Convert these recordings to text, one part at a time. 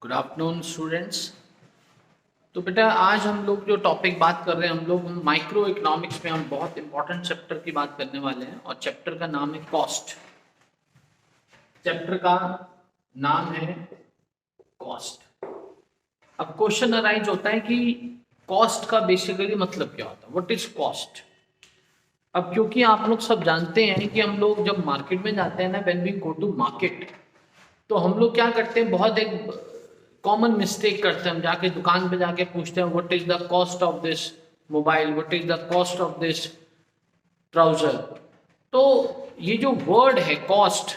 Good afternoon students. तो बेटा आज हम लोग जो टॉपिक बात कर रहे हैं हम लोग माइक्रो इकोनॉमिक्स में हम बहुत इंपॉर्टेंट चैप्टर की बात करने वाले हैं और चैप्टर का नाम है कॉस्ट। चैप्टर का नाम है कॉस्ट। अब क्वेश्चन अराइज होता है कि कॉस्ट का बेसिकली मतलब क्या होता है, व्हाट इज कॉस्ट। अब क्योंकि आप लोग सब जानते हैं कि हम लोग जब मार्केट में जाते हैं ना, when we go to market, तो हम लोग क्या करते हैं, बहुत एक कॉमन मिस्टेक करते हैं। हम जाके दुकान पे जाके पूछते हैं what is the cost of this mobile, what is the cost of this trouser. तो ये जो वर्ड है कॉस्ट,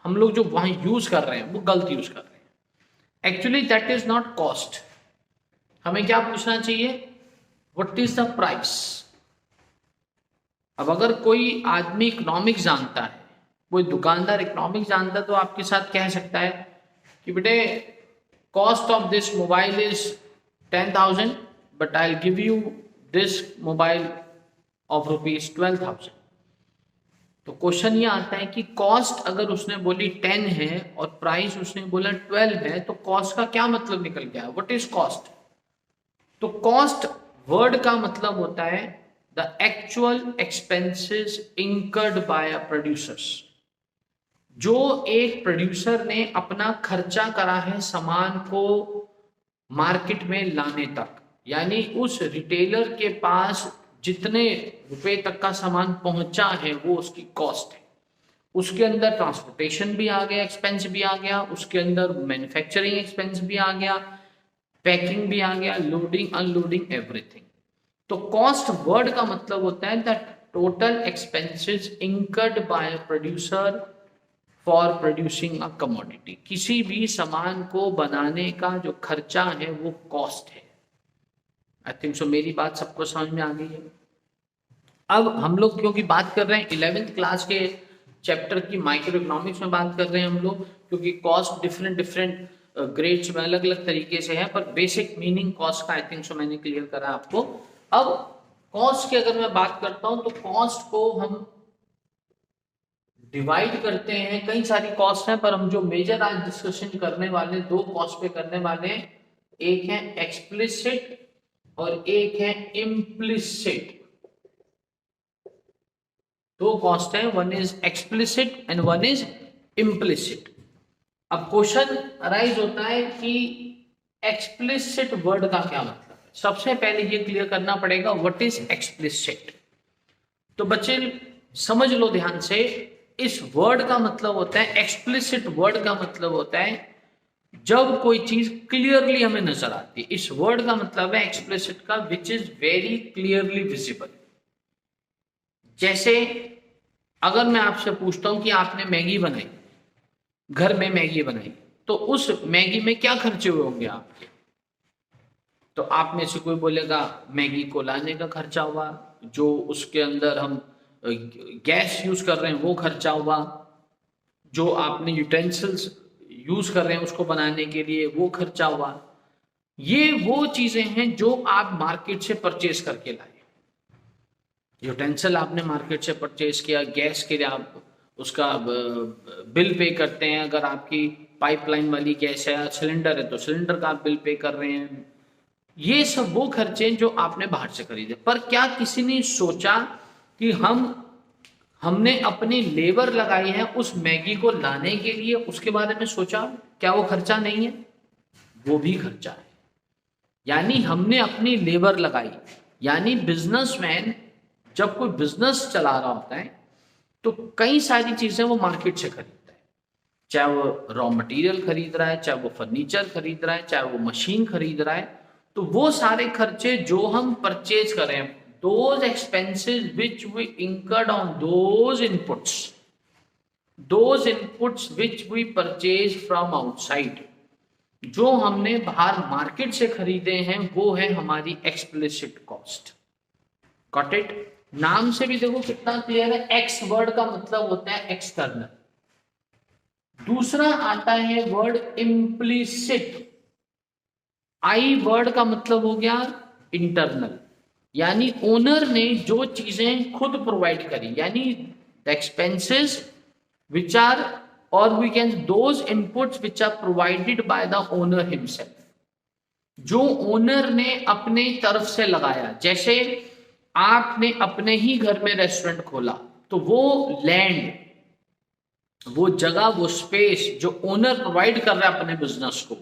हम लोग जो वहां यूज कर रहे हैं वो गलत यूज कर रहे हैं। Actually that is not cost. हमें क्या पूछना चाहिए, व्हाट इज द प्राइस। अब अगर कोई आदमी इकोनॉमिक्स जानता है, कोई दुकानदार इकोनॉमिक्स जानता है, तो आपके साथ कह सकता है कि बेटे cost of this mobile is 10,000 but I will give you this mobile of rupees 12,000। तो क्वेश्चन ये आता है कि कॉस्ट अगर उसने बोली 10 है और प्राइस उसने बोला 12 है, तो कॉस्ट का क्या मतलब निकल गया, व्हाट इज कॉस्ट। तो कॉस्ट वर्ड का मतलब होता है the actual expenses incurred by a producers. जो एक प्रोड्यूसर ने अपना खर्चा करा है सामान को मार्केट में लाने तक, यानी उस रिटेलर के पास जितने रुपए तक का सामान पहुंचा है वो उसकी कॉस्ट है। उसके अंदर ट्रांसपोर्टेशन भी आ गया, एक्सपेंस भी आ गया, उसके अंदर मैन्युफैक्चरिंग एक्सपेंस भी आ गया, पैकिंग भी आ गया, लोडिंग अनलोडिंग एवरीथिंग। तो कॉस्ट वर्ड का मतलब होता है the total expenses incurred by a producer for producing a commodity. किसी भी सामान को बनाने का जो खर्चा है वो कॉस्ट है। आई थिंक सो मेरी बात सबको समझ में आ गई है। अब हम लोग क्योंकि बात कर रहे हैं 11th क्लास के चैप्टर की माइक्रो इकोनॉमिक्स में बात कर रहे हैं हम लोग, क्योंकि कॉस्ट डिफरेंट डिफरेंट ग्रेड्स में अलग अलग तरीके से है, पर बेसिक मीनिंग कॉस्ट का आई थिंक सो मैंने क्लियर करा आपको। अब कॉस्ट की अगर मैं बात करता हूं तो कॉस्ट को हम डिवाइड करते हैं, कई सारी कॉस्ट हैं, पर हम जो मेजर आज डिस्कशन करने वाले, दो कॉस्ट पे करने वाले हैं, एक है एक्सप्लिसिट और एक है इम्प्लिसिट। दो कॉस्ट है, one is explicit and one is implicit. अब क्वेश्चन अराइज होता है कि एक्सप्लिसिट वर्ड का क्या मतलब है। सबसे पहले ये क्लियर करना पड़ेगा व्हाट इज एक्सप्लिसिट। तो बच्चे समझ लो ध्यान से, इस वर्ड का मतलब होता है, एक्सप्लिसिट वर्ड का मतलब होता है जब कोई चीज क्लियरली हमें नजर आती है। इस वर्ड का मतलब है एक्सप्लिसिट का which is very clearly visible. जैसे अगर मैं आपसे पूछता हूं कि आपने मैगी बनाई, घर में मैगी बनाई, तो उस मैगी में क्या खर्चे हुए होंगे आपके। तो आप में से कोई बोलेगा मैगी को लाने का खर्चा हुआ, जो उसके अंदर हम गैस यूज कर रहे हैं वो खर्चा हुआ, जो आपने यूटेंसिल्स यूज कर रहे हैं उसको बनाने के लिए वो खर्चा हुआ। ये वो चीजें हैं जो आप मार्केट से परचेज करके लाए। यूटेंसिल आपने मार्केट से परचेज किया, गैस के लिए आप उसका बिल पे करते हैं। अगर आपकी पाइपलाइन वाली गैस है, सिलेंडर है, तो सिलेंडर का आप बिल पे कर रहे हैं। ये सब वो खर्चे जो आपने बाहर से खरीदे। पर क्या किसी ने सोचा कि हमने अपनी लेबर लगाई है उस मैगी को लाने के लिए, उसके बारे में सोचा? क्या वो खर्चा नहीं है? वो भी खर्चा है। यानी हमने अपनी लेबर लगाई। यानी बिजनेसमैन जब कोई बिजनेस चला रहा होता है तो कई सारी चीजें वो मार्केट से खरीदता है। चाहे वो रॉ मटेरियल खरीद रहा है, चाहे वो फर्नीचर खरीद रहा है, चाहे वो मशीन खरीद रहा है, तो वो सारे खर्चे जो हम परचेज करें, those expenses which we incurred on those inputs which we purchase from outside, जो हमने बाहर मार्केट से खरीदे हैं, वो है हमारी एक्सप्लिसिट कॉस्ट। Got it? नाम से भी देखो कितना क्लियर है। एक्स वर्ड का मतलब होता है एक्सटर्नल। दूसरा आता है वर्ड इम्प्लिसिट। आई वर्ड का मतलब हो गया इंटरनल, यानी ओनर ने जो चीजें खुद प्रोवाइड करी, यानी the expenses which are or we can those inputs which are provided by the owner himself, जो ओनर ने अपने तरफ से लगाया। जैसे आपने अपने ही घर में रेस्टोरेंट खोला, तो वो लैंड, वो जगह, वो स्पेस जो ओनर प्रोवाइड कर रहा है अपने बिजनेस को,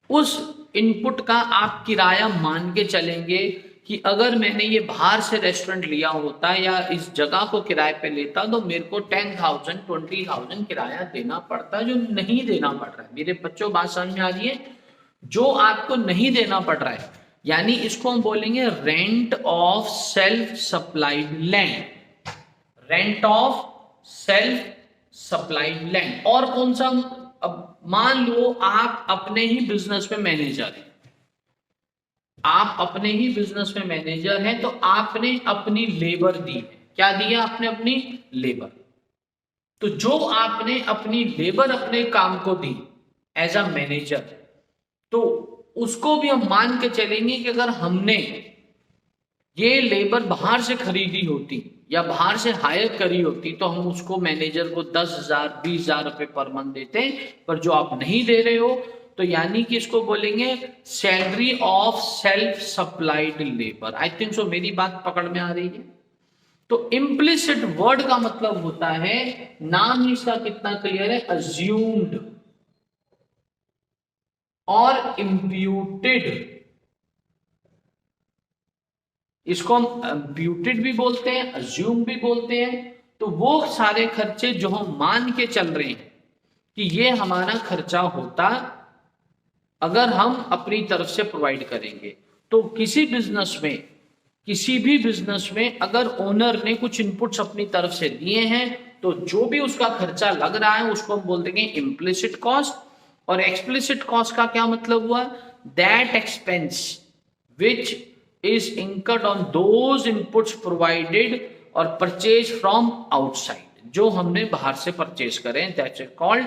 उस इनपुट का आप किराया मान के चलेंगे कि अगर मैंने ये बाहर से रेस्टोरेंट लिया होता या इस जगह को किराए पे लेता तो मेरे को 10,000 20,000 किराया देना पड़ता, जो नहीं देना पड़ रहा है। मेरे बच्चों, बात समझ में आ रही है? जो आपको नहीं देना पड़ रहा है, यानी इसको हम बोलेंगे rent of self supplied land, rent of self supplied land. और कौन सा? अब मान लो आप अपने ही बिजनेस में मैनेजर हैं, आप अपने ही बिजनेस में मैनेजर हैं, तो आपने अपनी लेबर दी है। क्या दिया आपने? अपनी लेबर। तो जो आपने अपनी लेबर अपने काम को दी एज अ मैनेजर, तो उसको भी हम मान के चलेंगे कि अगर हमने ये लेबर बाहर से खरीदी होती या बाहर से हायर करी होती तो हम उसको मैनेजर को 10,000 20,000 रुपए पर मंथ देते हैं। पर जो आप नहीं दे रहे हो, तो यानी कि इसको बोलेंगे salary of self supplied labour. I think so मेरी बात पकड़ में आ रही है। तो इम्प्लिसिट वर्ड का मतलब होता है, नाम इसका कितना क्लियर है, अज्यूम्ड और इम्प्यूटेड। इसको हम इम्प्यूटेड भी बोलते हैं, अज्यूम भी बोलते हैं। तो वो सारे खर्चे जो हम मान के चल रहे हैं कि ये हमारा खर्चा होता अगर हम अपनी तरफ से प्रोवाइड करेंगे। तो किसी बिजनेस में, किसी भी बिजनेस में अगर ओनर ने कुछ इनपुट्स अपनी तरफ से दिए हैं, तो जो भी उसका खर्चा लग रहा है उसको हम बोल देंगे इम्प्लिसिट कॉस्ट। और एक्सप्लिसिट कॉस्ट का क्या मतलब हुआ? That expense which is incurred on those inputs provided or purchased from outside, जो हमने बाहर से परचेज करें, that's called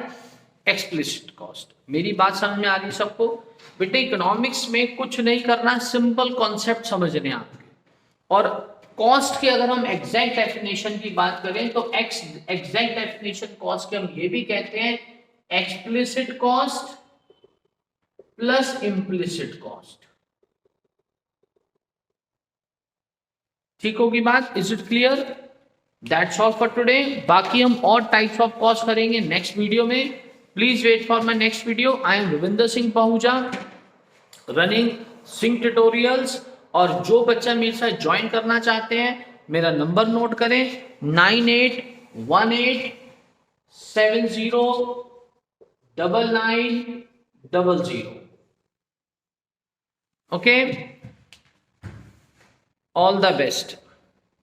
explicit cost। मेरी बात समझ में आ रही सबको? बेटे इकोनॉमिक्स में कुछ नहीं करना, सिंपल कॉन्सेप्ट समझने आपके। और कॉस्ट की अगर हम एग्जैक्ट डेफिनेशन की बात करें तो एग्जैक्ट डेफिनेशन कॉस्ट के हम ये भी कहते हैं explicit cost plus implicit cost. ठीक होगी बात? Is it clear? That's all for today. बाकी हम और टाइप्स ऑफ कॉस्ट करेंगे नेक्स्ट वीडियो में। Please wait for my next video. I am Ravinder Singh पहुंचा, रनिंग सिंह ट्यूटोरियल्स। और जो बच्चा मेरे साथ ज्वाइन करना चाहते हैं, मेरा नंबर नोट करें 9818709900। Okay, all the best।